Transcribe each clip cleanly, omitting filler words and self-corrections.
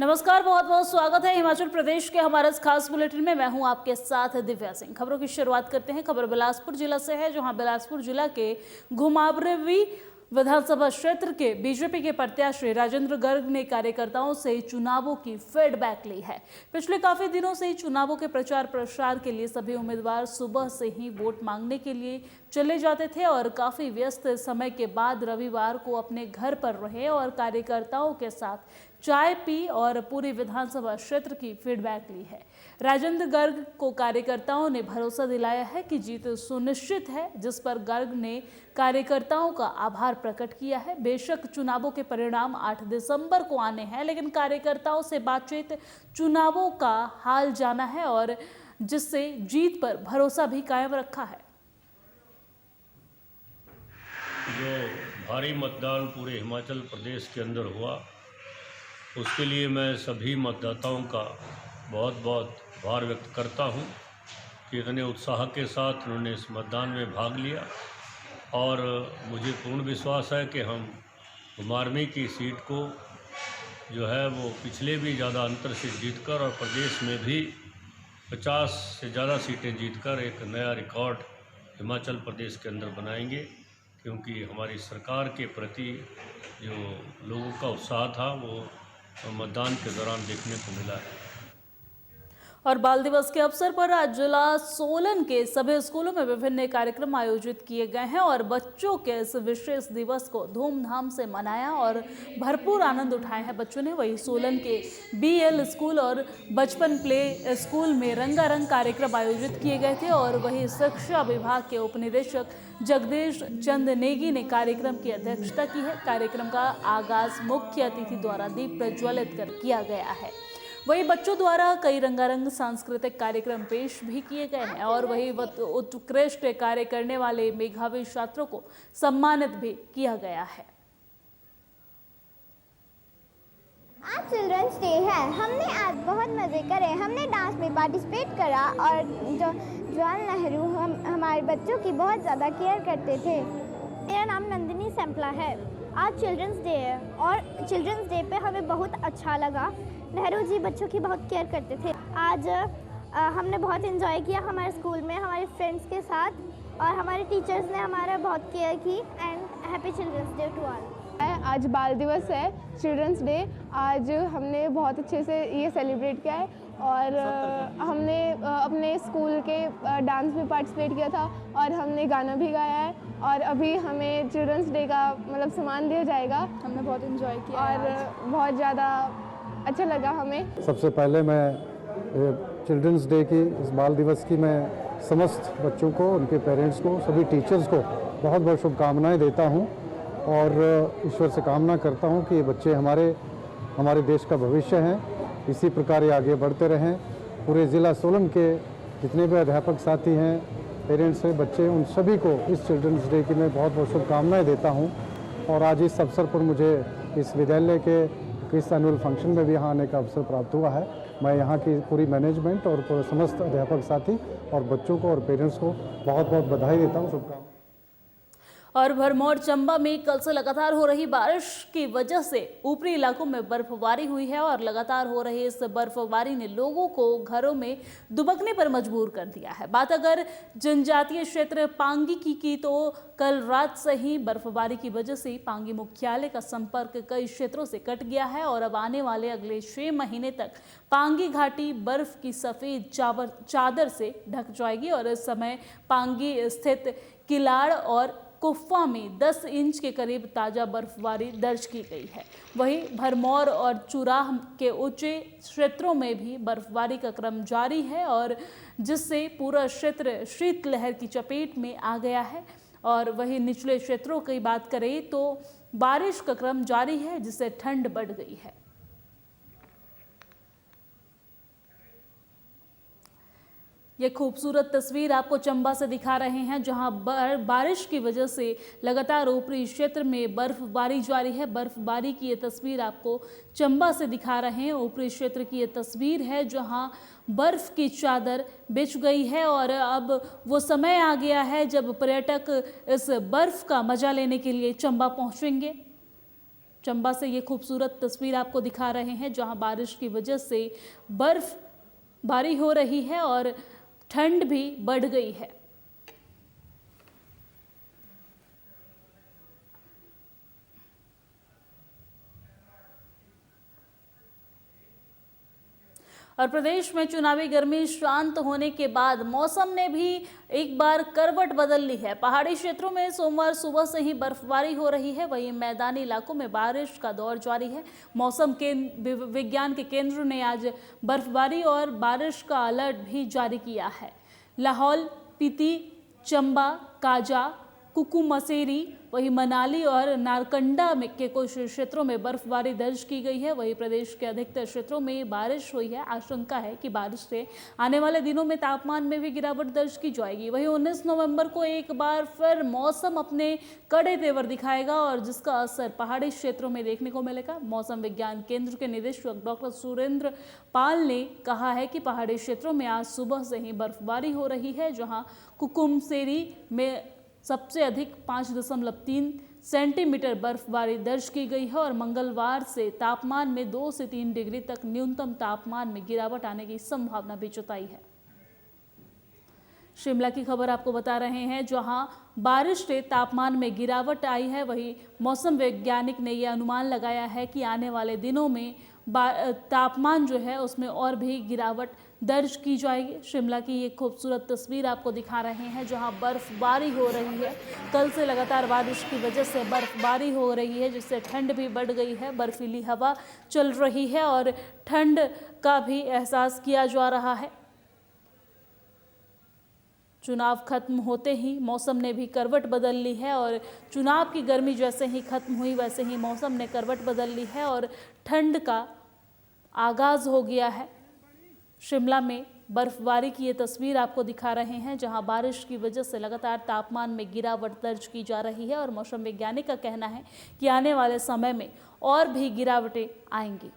नमस्कार, बहुत बहुत स्वागत है हिमाचल प्रदेश के हमारे इस खास बुलेटिन में। मैं हूं आपके साथ दिव्या सिंह। खबरों की शुरुआत करते हैं। खबर बिलासपुर जिला से है, जहां बिलासपुर जिला के घुमावरवी विधानसभा क्षेत्र के बीजेपी के प्रत्याशी राजेंद्र गर्ग ने कार्यकर्ताओं से चुनावों की फीडबैक ली है। पिछले काफी दिनों से ही चुनावों के प्रचार प्रसार के लिए सभी उम्मीदवार सुबह से ही वोट मांगने के लिए चले जाते थे और काफी व्यस्त समय के बाद रविवार को अपने घर पर रहे और कार्यकर्ताओं के साथ चाय पी और पूरी विधानसभा क्षेत्र की फीडबैक ली है। राजेंद्र गर्ग को कार्यकर्ताओं ने भरोसा दिलाया है कि जीत सुनिश्चित है, जिस पर गर्ग ने कार्यकर्ताओं का आभार प्रकट किया है। बेशक चुनावों के परिणाम 8 दिसंबर को आने हैं, लेकिन कार्यकर्ताओं से बातचीत चुनावों का हाल जाना है और जिससे जीत पर भरोसा भी कायम रखा है। जो भारी मतदान पूरे हिमाचल प्रदेश के अंदर हुआ, उसके लिए मैं सभी मतदाताओं का बहुत बहुत आभार व्यक्त करता हूं कि इतने उत्साह के साथ उन्होंने इस मतदान में भाग लिया और मुझे पूर्ण विश्वास है कि हम घुमारवीं की सीट को जो है वो पिछले भी ज़्यादा अंतर से जीतकर और प्रदेश में भी 50 से ज़्यादा सीटें जीतकर एक नया रिकॉर्ड हिमाचल प्रदेश के अंदर बनाएंगे, क्योंकि हमारी सरकार के प्रति जो लोगों का उत्साह था वो मतदान के दौरान देखने को मिला है। और बाल दिवस के अवसर पर आज जिला सोलन के सभी स्कूलों में विभिन्न कार्यक्रम आयोजित किए गए हैं और बच्चों के इस विशेष दिवस को धूमधाम से मनाया और भरपूर आनंद उठाए हैं बच्चों ने। वही सोलन के BL स्कूल और बचपन प्ले स्कूल में रंगारंग कार्यक्रम आयोजित किए गए थे और वही शिक्षा विभाग के उपनिदेशक जगदीश चंद नेगी ने कार्यक्रम की अध्यक्षता की है। कार्यक्रम का आगाज मुख्य अतिथि द्वारा दीप प्रज्वलित कर किया गया है। वही बच्चों द्वारा कई रंगारंग सांस्कृतिक कार्यक्रम पेश भी किए गए हैं और वही उत्कृष्ट कार्य करने वाले मेधावी छात्रों को सम्मानित भी किया गया है। आज चिल्ड्रंस डे है। हमने आज बहुत मज़े करे। हमने डांस में पार्टिसिपेट करा और जो जवाहरलाल नेहरू हमारे बच्चों की बहुत ज़्यादा केयर करते थे। मेरा नाम नंदिनी सैंपला है। आज चिल्ड्रंस डे है और चिल्ड्रंस डे पे हमें बहुत अच्छा लगा। नेहरू जी बच्चों की बहुत केयर करते थे। आज हमने बहुत एंजॉय किया हमारे स्कूल में हमारे फ्रेंड्स के साथ और हमारे टीचर्स ने हमारा बहुत केयर की। And happy children's day to all. आज बाल दिवस है, चिल्ड्रंस डे। आज हमने बहुत अच्छे से ये सेलिब्रेट किया है और हमने अपने स्कूल के डांस में पार्टिसिपेट किया था और हमने गाना भी गाया है और अभी हमें चिल्ड्रंस डे का मतलब सम्मान दिया जाएगा। हमने बहुत एंजॉय किया और बहुत ज़्यादा अच्छा लगा हमें। सबसे पहले मैं चिल्ड्रंस डे की इस बाल दिवस की मैं समस्त बच्चों को, उनके पेरेंट्स को, सभी टीचर्स को बहुत बहुत शुभकामनाएं देता हूं और ईश्वर से कामना करता हूं कि ये बच्चे हमारे देश का भविष्य हैं। इसी प्रकार ये आगे बढ़ते रहें। पूरे ज़िला सोलन के जितने भी अध्यापक साथी हैं, पेरेंट्स हैं, बच्चे, उन सभी को इस चिल्ड्रंस डे की मैं बहुत बहुत शुभकामनाएँ देता हूँ। और आज इस अवसर पर मुझे इस विद्यालय के इस एनुअल फंक्शन में भी यहाँ आने का अवसर प्राप्त हुआ है। मैं यहाँ की पूरी मैनेजमेंट और समस्त अध्यापक साथी और बच्चों को और पेरेंट्स को बहुत बहुत बधाई देता हूँ, शुभकामनाएं। और भरमौर चंबा में कल से लगातार हो रही बारिश की वजह से ऊपरी इलाकों में बर्फबारी हुई है और लगातार हो रही इस बर्फबारी ने लोगों को घरों में दुबकने पर मजबूर कर दिया है। बात अगर जनजातीय क्षेत्र पांगी की तो कल रात से ही बर्फबारी की वजह से पांगी मुख्यालय का संपर्क कई क्षेत्रों से कट गया है और अब आने वाले अगले 6 महीने तक पांगी घाटी बर्फ की सफेद चादर से ढक जाएगी और इस समय पांगी स्थित किलाड़ और कुफ्फा में 10 इंच के करीब ताज़ा बर्फबारी दर्ज की गई है। वहीं भरमौर और चुराह के ऊंचे क्षेत्रों में भी बर्फबारी का क्रम जारी है और जिससे पूरा क्षेत्र शीतलहर की चपेट में आ गया है। और वहीं निचले क्षेत्रों की बात करें तो बारिश का क्रम जारी है, जिससे ठंड बढ़ गई है। ये खूबसूरत तस्वीर आपको चंबा से दिखा रहे हैं, जहां बारिश की वजह से लगातार ऊपरी क्षेत्र में बर्फबारी जारी है। बर्फबारी की ये तस्वीर आपको चंबा से दिखा रहे हैं। ऊपरी क्षेत्र की ये तस्वीर है जहां बर्फ की चादर बिछ गई है और अब वो समय आ गया है जब पर्यटक इस बर्फ का मजा लेने के लिए चंबा पहुंचेंगे। चंबा से ये खूबसूरत तस्वीर आपको दिखा रहे हैं जहां बारिश की वजह से बर्फबारी हो रही है और ठंड भी बढ़ गई है। और प्रदेश में चुनावी गर्मी शांत होने के बाद मौसम ने भी एक बार करवट बदल ली है। पहाड़ी क्षेत्रों में सोमवार सुबह से ही बर्फबारी हो रही है, वहीं मैदानी इलाकों में बारिश का दौर जारी है। मौसम के विज्ञान के केंद्र ने आज बर्फबारी और बारिश का अलर्ट भी जारी किया है। लाहौल स्पीति, चंबा, काजा, कुकू मसेरी, वहीं मनाली और नारकंडा में के कुछ क्षेत्रों में बर्फबारी दर्ज की गई है। वहीं प्रदेश के अधिकतर क्षेत्रों में बारिश हुई है। आशंका है कि बारिश से आने वाले दिनों में तापमान में भी गिरावट दर्ज की जाएगी। वहीं 19 नवंबर को एक बार फिर मौसम अपने कड़े तेवर दिखाएगा और जिसका असर पहाड़ी क्षेत्रों में देखने को मिलेगा। मौसम विज्ञान केंद्र के निदेशक डॉक्टर सुरेंद्र पाल ने कहा है कि पहाड़ी क्षेत्रों में आज सुबह से ही बर्फबारी हो रही है, जहाँ कुकुमसेरी में सबसे अधिक 5.3 सेंटीमीटर बर्फबारी दर्ज की गई है और मंगलवार से तापमान में 2 से 3 डिग्री तक न्यूनतम तापमान में गिरावट आने की संभावना भी जताई है। शिमला की खबर आपको बता रहे हैं, जहां बारिश से तापमान में गिरावट आई है। वहीं मौसम वैज्ञानिक ने यह अनुमान लगाया है कि आने वाले दिनों में तापमान जो है उसमें और भी गिरावट दर्ज की जाएगी। शिमला की ये खूबसूरत तस्वीर आपको दिखा रहे हैं जहां बर्फबारी हो रही है। कल से लगातार बारिश की वजह से बर्फबारी हो रही है, जिससे ठंड भी बढ़ गई है। बर्फीली हवा चल रही है और ठंड का भी एहसास किया जा रहा है। चुनाव खत्म होते ही मौसम ने भी करवट बदल ली है और चुनाव की गर्मी जैसे ही खत्म हुई वैसे ही मौसम ने करवट बदल ली है और ठंड का आगाज हो गया है। शिमला में बर्फबारी की ये तस्वीर आपको दिखा रहे हैं, जहां बारिश की वजह से लगातार तापमान में गिरावट दर्ज की जा रही है और मौसम वैज्ञानिक का कहना है कि आने वाले समय में और भी गिरावटें आएंगी।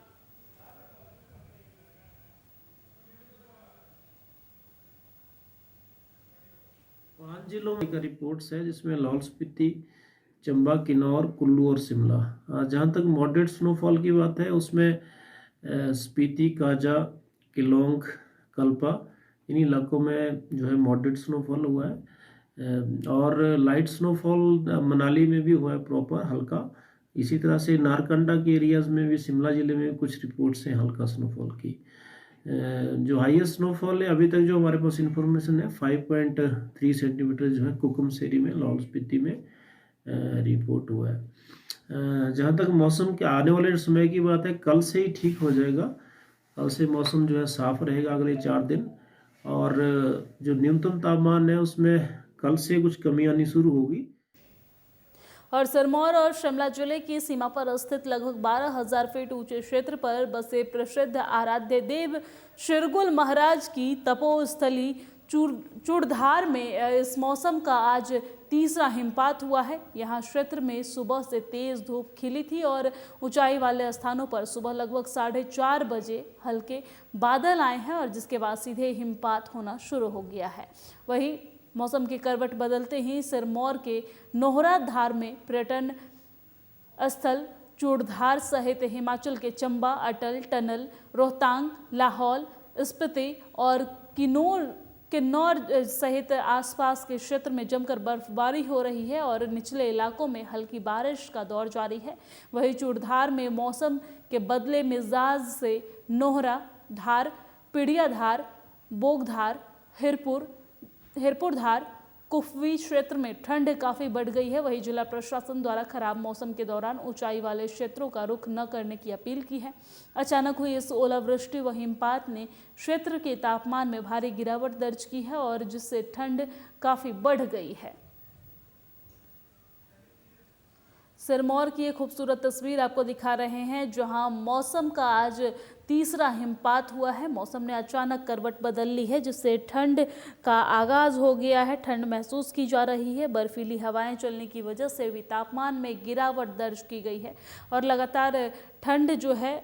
5 जिलों का रिपोर्ट्स है, जिसमें लाहौल स्पीति, चंबा, किन्नौर, कुल्लू और शिमला। जहाँ तक मॉडरेट स्नोफॉल की बात है, उसमें स्पीति, काजा, किलोंग, कल्पा इन इलाकों में जो है मॉडरेट स्नोफॉल हुआ है और लाइट स्नोफॉल मनाली में भी हुआ है, प्रॉपर हल्का। इसी तरह से नारकंडा के एरियाज़ में भी शिमला ज़िले में कुछ रिपोर्ट्स हैं हल्का स्नोफॉल की। जो हाईएस्ट स्नोफॉल है अभी तक जो हमारे पास इंफॉर्मेशन है 5.3 सेंटीमीटर जो है कुकुमसेरी में, लाहौल स्पीति में रिपोर्ट हुआ है। जहाँ तक मौसम के आने वाले समय की बात है, कल से ही ठीक हो जाएगा। कल से मौसम जो है साफ रहेगा अगले 4 दिन और जो न्यूनतम तापमान है उसमें कल से कुछ कमी आनी शुरू होगी। और सिरमौर और शिमला जिले की सीमा पर स्थित लगभग 12,000 फीट ऊंचे क्षेत्र पर बसे प्रसिद्ध आराध्य देव शिरगुल महाराज की तपोस्थली चूड़धार में इस मौसम का आज तीसरा हिमपात हुआ है। यहाँ क्षेत्र में सुबह से तेज धूप खिली थी और ऊंचाई वाले स्थानों पर सुबह लगभग 4:30 बजे हल्के बादल आए हैं और जिसके बाद सीधे हिमपात होना शुरू हो गया है। वहीं मौसम की करवट बदलते ही सिरमौर के नोहरा धार में पर्यटन स्थल चूड़धार सहित हिमाचल के चंबा, अटल टनल, रोहतांग, लाहौल स्पीति और किन्नौर सहित आसपास के क्षेत्र में जमकर बर्फबारी हो रही है और निचले इलाकों में हल्की बारिश का दौर जारी है। वहीं चूड़धार में मौसम के बदले मिजाज से नोहरा धार, पिड़िया धार, बोगधार, हिरपुर धार, कुफवी क्षेत्र में ठंड काफ़ी बढ़ गई है। वहीं जिला प्रशासन द्वारा खराब मौसम के दौरान ऊंचाई वाले क्षेत्रों का रुख न करने की अपील की है। अचानक हुई इस ओलावृष्टि व हिमपात ने क्षेत्र के तापमान में भारी गिरावट दर्ज की है और जिससे ठंड काफ़ी बढ़ गई है। सिरमौर की एक खूबसूरत तस्वीर आपको दिखा रहे हैं, जहां मौसम का आज तीसरा हिमपात हुआ है। मौसम ने अचानक करवट बदल ली है, जिससे ठंड का आगाज हो गया है। ठंड महसूस की जा रही है। बर्फीली हवाएं चलने की वजह से भी तापमान में गिरावट दर्ज की गई है और लगातार ठंड जो है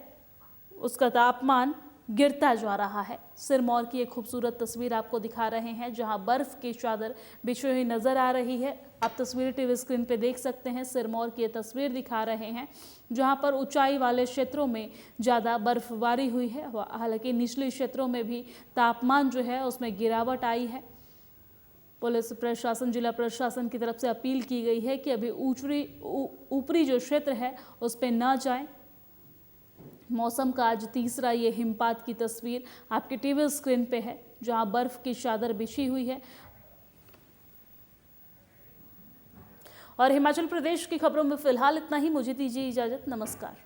उसका तापमान गिरता जा रहा है। सिरमौर की एक खूबसूरत तस्वीर आपको दिखा रहे हैं जहां बर्फ की चादर बिछी हुई नजर आ रही है। आप तस्वीर टीवी स्क्रीन पे देख सकते हैं। सिरमौर की ये तस्वीर दिखा रहे हैं जहां पर ऊंचाई वाले क्षेत्रों में ज़्यादा बर्फबारी हुई है। हालांकि निचले क्षेत्रों में भी तापमान जो है उसमें गिरावट आई है। पुलिस प्रशासन, जिला प्रशासन की तरफ से अपील की गई है कि अभी ऊपरी जो क्षेत्र है उस पर न जाएं। मौसम का आज तीसरा ये हिमपात की तस्वीर आपके टीवी स्क्रीन पे है जहां बर्फ की चादर बिछी हुई है। और हिमाचल प्रदेश की खबरों में फिलहाल इतना ही। मुझे दीजिए इजाजत। नमस्कार।